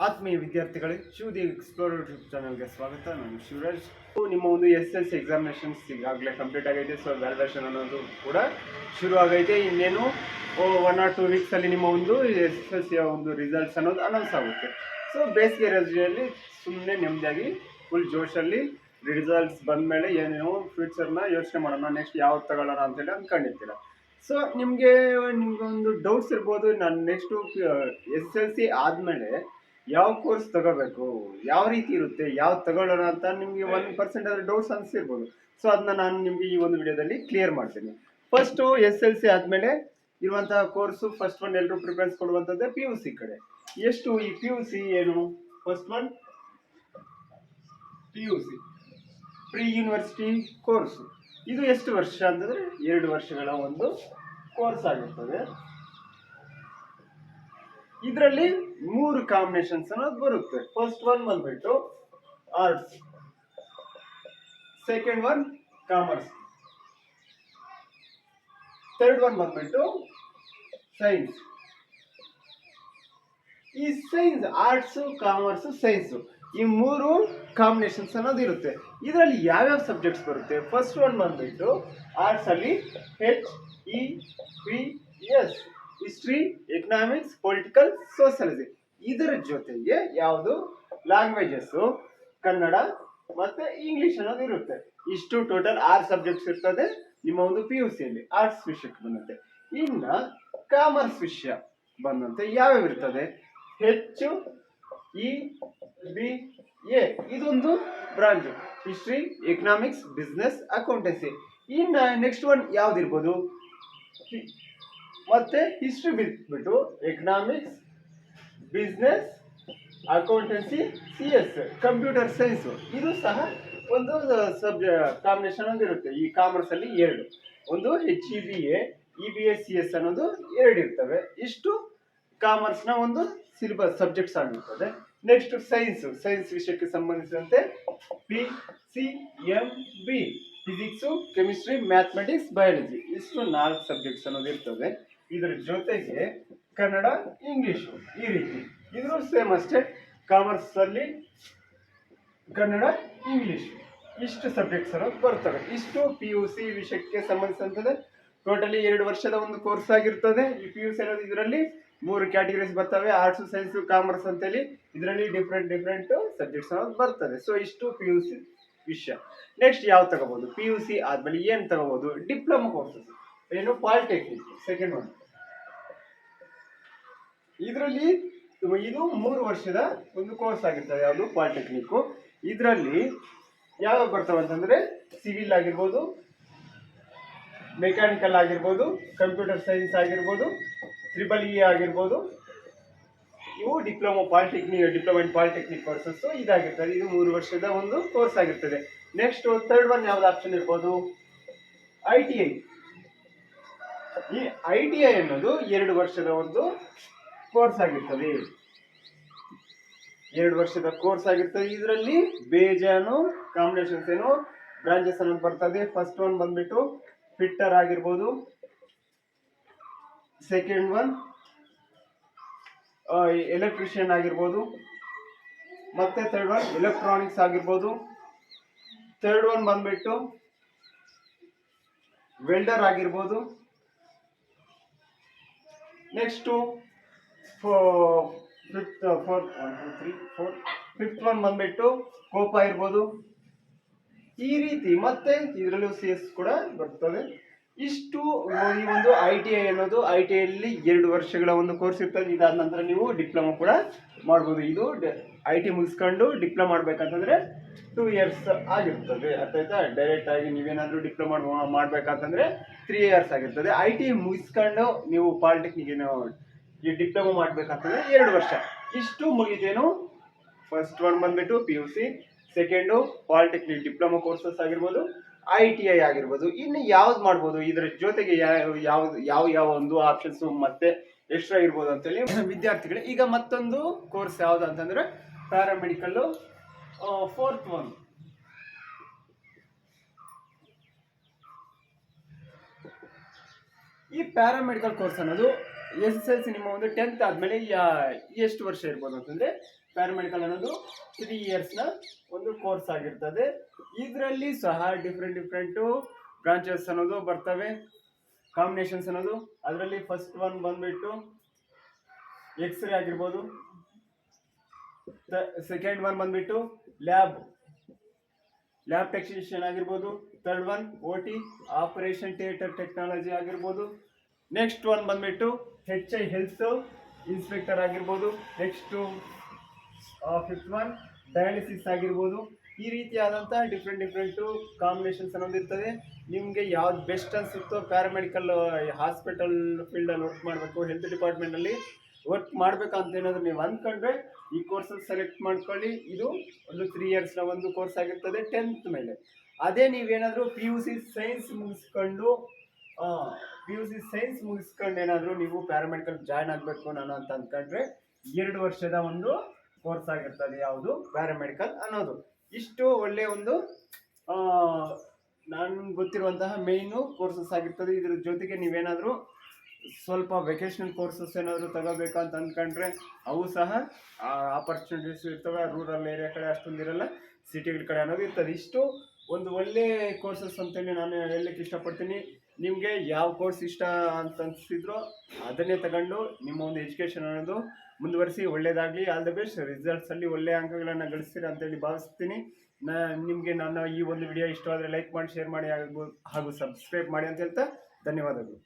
ಆತ್ಮೀಯ ವಿದ್ಯಾರ್ಥಿಗಳೇ, ಶಿವದಿ explorer YouTube ಚಾನಲ್ಗೆ ಸ್ವಾಗತ. ನಾನು ಶಿವರಾಜ್. ನಿಮ್ಮ ಒಂದು SSLC ಎಕ್ಸಾಮಿನೇಷನ್ಸ್ ಈಗಾಗಲೇ ಕಂಪ್ಲೀಟ್ ಆಗೈತೆ. ಸೊ ವ್ಯಾಲ್ಯೂಯೇಷನ್ ಅನ್ನೋದು ಕೂಡ ಶುರು ಆಗೈತೆ. ಇನ್ನೇನು 1 or 2 ವೀಕ್ಸಲ್ಲಿ ನಿಮ್ಮ ಒಂದು SSLC ಒಂದು ರಿಸಲ್ಟ್ಸ್ ಅನ್ನೋದು ಅನೌನ್ಸ್ ಆಗುತ್ತೆ. ಸೊ ಬೇಸಿಗೆ ರಜೆಯಲ್ಲಿ ಸುಮ್ಮನೆ ನೆಮ್ಮದಿಯಾಗಿ ಫುಲ್ ಜೋಶಲ್ಲಿ ರಿಸಲ್ಟ್ಸ್ ಬಂದ ಮೇಲೆ ಏನೇನೋ ಫ್ಯೂಚರ್ನ ಯೋಚನೆ ಮಾಡೋಣ, ನೆಕ್ಸ್ಟ್ ಯಾವ್ದು ತಗೊಳ್ಳೋಣ ಅಂತೇಳಿ ಅಂದ್ಕೊಂಡಿರ್ತೀರ. ಸೊ ನಿಮ್ಗೊಂದು ಡೌಟ್ಸ್ ಇರ್ಬೋದು, ನಾನು ನೆಕ್ಸ್ಟು SSLC ಆದಮೇಲೆ ಯಾವ ಕೋರ್ಸ್ ತಗೋಬೇಕು, ಯಾವ ರೀತಿ ಇರುತ್ತೆ, ಯಾವ್ದು ತಗೊಳ್ಳೋಣ ಅಂತ ನಿಮಗೆ 1% ಆದ್ರೆ ಡೌಟ್ಸ್ ಅನಿಸಿರ್ಬೋದು. ಸೊ ಅದನ್ನ ನಾನು ನಿಮಗೆ ಈ ಒಂದು ವಿಡಿಯೋದಲ್ಲಿ ಕ್ಲಿಯರ್ ಮಾಡ್ತೀನಿ. ಫಸ್ಟು SSLC ಆದಮೇಲೆ ಇರುವಂತಹ ಕೋರ್ಸು ಫಸ್ಟ್ ಒನ್ ಎಲ್ಲರೂ ಪ್ರಿಫರೆನ್ಸ್ ಕೊಡುವಂಥದ್ದೇ PUC ಕಡೆ. ಎಷ್ಟು ಈ PUC ಏನು? First one PUC pre university course. ಇದು ಎಷ್ಟು ವರ್ಷ ಅಂತಂದರೆ 2 ವರ್ಷಗಳ ಒಂದು ಕೋರ್ಸ್ ಆಗಿರ್ತದೆ. ಇದರಲ್ಲಿ 3 ಕಾಂಬಿನೇಷನ್ಸ್ ಅನ್ನೋದು ಬರುತ್ತೆ. ಫಸ್ಟ್ ಒನ್ ಬಂದ್ಬಿಟ್ಟು arts, second one commerce, third one ಬಂದ್ಬಿಟ್ಟು ಸೈನ್ಸ್. ಈ ಸೈನ್ಸ್, ಆರ್ಟ್ಸ್, ಕಾಮರ್ಸ್, ಸೈನ್ಸ್, ಈ 3 ಕಾಂಬಿನೇಷನ್ಸ್ ಅನ್ನೋದು ಇರುತ್ತೆ. ಇದರಲ್ಲಿ ಯಾವ್ಯಾವ ಸಬ್ಜೆಕ್ಟ್ಸ್ ಬರುತ್ತೆ? ಫಸ್ಟ್ ಒನ್ ಬಂದ್ಬಿಟ್ಟು ಆರ್ಟ್ಸ್ ಅಲ್ಲಿ HEPS, history, economics, political, sociology. ಇದರ ಜೊತೆಗೆ ಯಾವುದು ಲ್ಯಾಂಗ್ವೇಜಸ್, ಕನ್ನಡ ಮತ್ತೆ ಇಂಗ್ಲಿಷ್ ಅನ್ನೋದು ಇರುತ್ತೆ. ಇಷ್ಟು ಟೋಟಲ್ 6 ಸಬ್ಜೆಕ್ಟ್ಸ್ ಇರ್ತದೆ ನಿಮ್ಮ ಒಂದು PUCಯಲ್ಲಿ ಆರ್ಟ್ಸ್ ವಿಷಯಕ್ಕೆ ಬಂದಂತೆ. ಇನ್ನ ಕಾಮರ್ಸ್ ವಿಷಯ ಬಂದಂತೆ ಯಾವ್ಯಾವ ಇರ್ತದೆ? HEBA, ಇದೊಂದು branch, history, economics, business, accountancy. ಇನ್ನ ನೆಕ್ಸ್ಟ್ ಒನ್ ಯಾವ್ದಿರ್ಬೋದು? ಮತ್ತೆ ಹಿಸ್ಟ್ರಿ ಬಿಟ್ಬಿಟ್ಟು economics, business, accountancy, CS, computer science. ಇದು ಸಹ ಒಂದು ಕಾಂಬಿನೇಷನ್ ಅಂತ ಇರುತ್ತೆ. ಈ ಕಾಮರ್ಸ್ ಅಲ್ಲಿ 2, ಒಂದು HEBA, EBA, CS ಅನ್ನೋದು 2 ಇರ್ತವೆ. ಇಷ್ಟು ಕಾಮರ್ಸ್ ನ ಒಂದು ಸಿಲೆಬಸ್ ಸಬ್ಜೆಕ್ಟ್ಸ್ ಆಗಿರ್ತದೆ. ನೆಕ್ಸ್ಟ್ ಸೈನ್ಸ್ ವಿಷಯಕ್ಕೆ ಸಂಬಂಧಿಸಿದಂತೆ PCMB, physics, chemistry, mathematics, biology. ಇಷ್ಟು 4 ಸಬ್ಜೆಕ್ಟ್ಸ್ ಅನ್ನೋದು ಇರ್ತದೆ. ಇದರ ಜೊತೆಗೆ ಕನ್ನಡ, ಇಂಗ್ಲಿಷು, ಈ ರೀತಿ. ಇದ್ರೂ ಸೇಮ್ ಅಷ್ಟೇ. ಕಾಮರ್ಸ್ ಅಲ್ಲಿ ಕನ್ನಡ, ಇಂಗ್ಲಿಷ್, ಇಷ್ಟು ಸಬ್ಜೆಕ್ಟ್ಸ್ ಅನ್ನೋದು ಬರ್ತವೆ. ಇಷ್ಟು PUC ವಿಷಯಕ್ಕೆ ಸಂಬಂಧಿಸಿದಂತೆ ಟೋಟಲಿ 2 ವರ್ಷದ ಒಂದು ಕೋರ್ಸ್ ಆಗಿರ್ತದೆ. ಈ PUC ಅನ್ನೋದು ಇದರಲ್ಲಿ 3 ಕ್ಯಾಟಗರೀಸ್ ಬರ್ತವೆ, ಆರ್ಟ್ಸ್, ಸೈನ್ಸ್, ಕಾಮರ್ಸ್ ಅಂತೇಳಿ. ಇದರಲ್ಲಿ ಡಿಫ್ರೆಂಟ್ ಸಬ್ಜೆಕ್ಟ್ಸ್ ಅನ್ನೋದು ಬರ್ತದೆ. ಸೊ ಇಷ್ಟು PUC ವಿಷಯ. ನೆಕ್ಸ್ಟ್ ಯಾವ್ದು ತಗೋಬಹುದು? PUC ಆದ್ಮೇಲೆ ಏನ್ ತಗೋಬಹುದು? Diploma courses. ಏನು? Polytechnic, second one. ಇದರಲ್ಲಿ ಇದು 3 ವರ್ಷದ ಒಂದು ಕೋರ್ಸ್ ಆಗಿರ್ತದೆ. ಯಾವುದು? ಪಾಲಿಟೆಕ್ನಿಕ್. ಇದರಲ್ಲಿ ಯಾವ ಬರ್ತವೆ ಅಂತಂದ್ರೆ ಸಿವಿಲ್ ಆಗಿರ್ಬೋದು, ಮೆಕ್ಯಾನಿಕಲ್ ಆಗಿರ್ಬೋದು, ಕಂಪ್ಯೂಟರ್ ಸೈನ್ಸ್ ಆಗಿರ್ಬೋದು, EEE ಆಗಿರ್ಬೋದು. ಇವು ಡಿಪ್ಲೊಮಾ ಅಂಡ್ ಪಾಲಿಟೆಕ್ನಿಕ್ ಕೋರ್ಸಸ್ ಇದಾಗಿರ್ತದೆ. ಇದು 3 ವರ್ಷದ ಒಂದು ಕೋರ್ಸ್ ಆಗಿರ್ತದೆ. ನೆಕ್ಸ್ಟ್ ಥರ್ಡ್ ಒನ್ ಯಾವ್ದು ಆಪ್ಷನ್ ಇರ್ಬೋದು? ITI. ಈ ITI ಅನ್ನೋದು 2 ವರ್ಷದ ಒಂದು ಕೋರ್ಸ್ ಆಗಿರ್ತದೆ. 2 ವರ್ಷದ ಕೋರ್ಸ್ ಆಗಿರ್ತದೆ. ಇದರಲ್ಲಿ ಬೇಜಾನು ಕಾಂಬಿನೇಷನ್ಸ್ ಏನು ಬ್ರಾಂಚಸ್ ಅನ್ನೋದು ಬರ್ತದೆ. ಫಸ್ಟ್ ಒನ್ ಬಂದ್ಬಿಟ್ಟು ಫಿಟ್ಟರ್ ಆಗಿರ್ಬೋದು, ಸೆಕೆಂಡ್ ಒನ್ ಎಲೆಕ್ಟ್ರಿಷಿಯನ್ ಆಗಿರ್ಬೋದು, ಮತ್ತೆ ಥರ್ಡ್ ಒನ್ ಎಲೆಕ್ಟ್ರಾನಿಕ್ಸ್ ಆಗಿರ್ಬೋದು, ಥರ್ಡ್ ಒನ್ ಬಂದ್ಬಿಟ್ಟು ವೆಲ್ಡರ್ ಆಗಿರ್ಬೋದು. ನೆಕ್ಸ್ಟು ಫಿಫ್ತ್ ಒನ್ ಬಂದ್ಬಿಟ್ಟು ಕೋಪಾ ಇರ್ಬೋದು. ಈ ರೀತಿ ಮತ್ತೆ ಇದರಲ್ಲೂ CS ಕೂಡ ಬರ್ತದೆ. ಇಷ್ಟು ಈ ಒಂದು ITI ಅನ್ನೋದು, ITI ಅಲ್ಲಿ 2 ವರ್ಷಗಳ ಒಂದು ಕೋರ್ಸ್ ಇರ್ತದೆ. ಇದಾದ ನಂತರ ನೀವು ಡಿಪ್ಲೊಮಾ ಕೂಡ ಮಾಡ್ಬೋದು. ಇದು IT ಮುಗಿಸ್ಕೊಂಡು ಡಿಪ್ಲೊಮಾ ಮಾಡ್ಬೇಕಂತಂದ್ರೆ 2 years ಆಗಿರ್ತದೆ. ಅರ್ಥಾಯ್ತಾ? ಡೈರೆಕ್ಟ್ ಆಗಿ ನೀವೇನಾದ್ರೂ ಡಿಪ್ಲೊಮಾ ಮಾಡ್ಬೇಕಂತಂದ್ರೆ 3 years ಆಗಿರ್ತದೆ. ITI ಮುಗಿಸ್ಕೊಂಡು ನೀವು ಪಾಲಿಟೆಕ್ನಿಕ್ ಈ ಡಿಪ್ಲೊಮಾ ಮಾಡ್ಬೇಕಂತಂದ್ರೆ 2 ವರ್ಷ. ಇಷ್ಟು ಮುಗಿತೇನು? ಫಸ್ಟ್ ಒನ್ ಬಂದ್ಬಿಟ್ಟು PUC, second polytechnic diploma courses ಆಗಿರ್ಬೋದು, ITI ಆಗಿರ್ಬೋದು. ಇನ್ನು ಯಾವ್ದು ಮಾಡ್ಬೋದು? ಇದರ ಜೊತೆಗೆ ಯಾವ ಒಂದು ಆಪ್ಷನ್ಸ್ ಮತ್ತೆ ಎಕ್ಸ್ಟ್ರಾ ಇರ್ಬೋದು ಅಂತೇಳಿ ವಿದ್ಯಾರ್ಥಿಗಳು. ಈಗ ಮತ್ತೊಂದು ಕೋರ್ಸ್ ಯಾವ್ದು ಅಂತಂದ್ರೆ ಪ್ಯಾರಾಮೆಡಿಕಲ್, ಫೋರ್ತ್ ಒನ್. ಈ ಪ್ಯಾರಾಮೆಡಿಕಲ್ ಕೋರ್ಸ್ ಅನ್ನೋದು SSLC ನಿಮ್ಮ ಒಂದು 10th ಆದಮೇಲೆ ಎಷ್ಟು ವರ್ಷ ಇರ್ಬೋದು ಅಂತಂದರೆ ಪ್ಯಾರಾಮೆಡಿಕಲ್ ಅನ್ನೋದು 3 ಇಯರ್ಸ್ನ ಒಂದು ಕೋರ್ಸ್ ಆಗಿರ್ತದೆ. ಇದರಲ್ಲಿ ಸಹ ಡಿಫ್ರೆಂಟು ಬ್ರಾಂಚಸ್ ಅನ್ನೋದು ಬರ್ತವೆ, ಕಾಂಬಿನೇಷನ್ಸ್ ಅನ್ನೋದು. ಅದರಲ್ಲಿ ಫಸ್ಟ್ ಒನ್ ಬಂದ್ಬಿಟ್ಟು ಎಕ್ಸ್ರೇ ಆಗಿರ್ಬೋದು, ಸೆಕೆಂಡ್ ಒನ್ ಬಂದ್ಬಿಟ್ಟು ಲ್ಯಾಬ್ ಟೆಕ್ನಿಷಿಯನ್ ಆಗಿರ್ಬೋದು, third one OT operation theatre technology ಆಗಿರ್ಬೋದು, ನೆಕ್ಸ್ಟ್ ಒನ್ ಬಂದ್ಬಿಟ್ಟು HI ಹೆಲ್ತ್ ಇನ್ಸ್ಪೆಕ್ಟರ್ ಆಗಿರ್ಬೋದು, ನೆಕ್ಸ್ಟು ಫಿಫ್ತ್ ಒನ್ ಡಯಾಲಿಸಿಸ್ ಆಗಿರ್ಬೋದು. ಈ ರೀತಿಯಾದಂತಹ ಡಿಫ್ರೆಂಟು ಕಾಂಬಿನೇಷನ್ಸ್ ಅನ್ನೋದು ಇರ್ತದೆ. ನಿಮಗೆ ಯಾವ್ದು ಬೆಸ್ಟ್ ಅನಿಸುತ್ತೋ ಪ್ಯಾರಾಮೆಡಿಕಲ್ ಹಾಸ್ಪಿಟಲ್ ಫೀಲ್ಡಲ್ಲಿ ವರ್ಕ್ ಮಾಡಬೇಕು, ಹೆಲ್ತ್ ಡಿಪಾರ್ಟ್ಮೆಂಟಲ್ಲಿ ವರ್ಕ್ ಮಾಡಬೇಕಂತ ಏನಾದರೂ ನೀವು ಅಂದ್ಕೊಂಡ್ರೆ ಈ ಕೋರ್ಸಲ್ಲಿ ಸೆಲೆಕ್ಟ್ ಮಾಡ್ಕೊಳ್ಳಿ. ಇದು ಒಂದು 3 ಇಯರ್ಸ್ನ ಒಂದು ಕೋರ್ಸ್ ಆಗಿರ್ತದೆ 10th ಮೇಲೆ. ಅದೇ ನೀವೇನಾದರೂ PUC ಸೈನ್ಸ್ ಮುಗಿಸ್ಕೊಂಡು ಏನಾದರೂ ನೀವು ಪ್ಯಾರಾಮೆಡಿಕಲ್ ಜಾಯ್ನ್ ಆಗಬೇಕು ನಾನು ಅಂತ ಅಂದ್ಕೊಂಡ್ರೆ 2 ವರ್ಷದ ಒಂದು ಕೋರ್ಸ್ ಆಗಿರ್ತದೆ ಯಾವುದು ಪ್ಯಾರಾಮೆಡಿಕಲ್ ಅನ್ನೋದು. ಇಷ್ಟು ಒಳ್ಳೆಯ ಒಂದು ನನಗೆ ಗೊತ್ತಿರುವಂತಹ ಮೇಯ್ನು ಕೋರ್ಸಸ್ ಆಗಿರ್ತದೆ. ಇದ್ರ ಜೊತೆಗೆ ನೀವೇನಾದರೂ ಸ್ವಲ್ಪ ವೆಕೇಶ್ನಲ್ ಕೋರ್ಸಸ್ ಏನಾದರೂ ತಗೋಬೇಕಂತ ಅಂದ್ಕೊಂಡ್ರೆ ಅವು ಸಹ ಆಪರ್ಚುನಿಟೀಸ್ ಇರ್ತವೆ. ರೂರಲ್ ಏರಿಯಾ ಕಡೆ ಅಷ್ಟೊಂದು ಇರಲ್ಲ, ಸಿಟಿಗಳ ಕಡೆ ಅನ್ನೋದು ಇರ್ತದೆ. ಇಷ್ಟು ಒಂದು ಒಳ್ಳೆ ಕೋರ್ಸಸ್ ಅಂತೇಳಿ ನಾನು ಹೇಳಲಿಕ್ಕೆ ಇಷ್ಟಪಡ್ತೀನಿ. ನಿಮಗೆ ಯಾವ ಕೋರ್ಸ್ ಇಷ್ಟ ಅಂತ ಅನಿಸಿದ್ರೋ ಅದನ್ನೇ ತಗೊಂಡು ನಿಮ್ಮ ಒಂದು ಎಜುಕೇಷನ್ ಅನ್ನೋದು ಮುಂದುವರಿಸಿ. ಒಳ್ಳೆಯದಾಗಲಿ, ಆಲ್ ದ ಬೆಸ್ಟ್. ರಿಸಲ್ಟ್ಸಲ್ಲಿ ಒಳ್ಳೆಯ ಅಂಕಗಳನ್ನು ಗಳಿಸ್ತೀರಾ ಅಂತೇಳಿ ಭಾವಿಸ್ತೀನಿ. ನಿಮಗೆ ನನ್ನ ಈ ಒಂದು ವಿಡಿಯೋ ಇಷ್ಟವಾದರೆ ಲೈಕ್ ಮಾಡಿ, ಶೇರ್ ಮಾಡಿ ಹಾಗೂ ಸಬ್ಸ್ಕ್ರೈಬ್ ಮಾಡಿ ಅಂತ ಹೇಳ್ತಾ ಧನ್ಯವಾದಗಳು.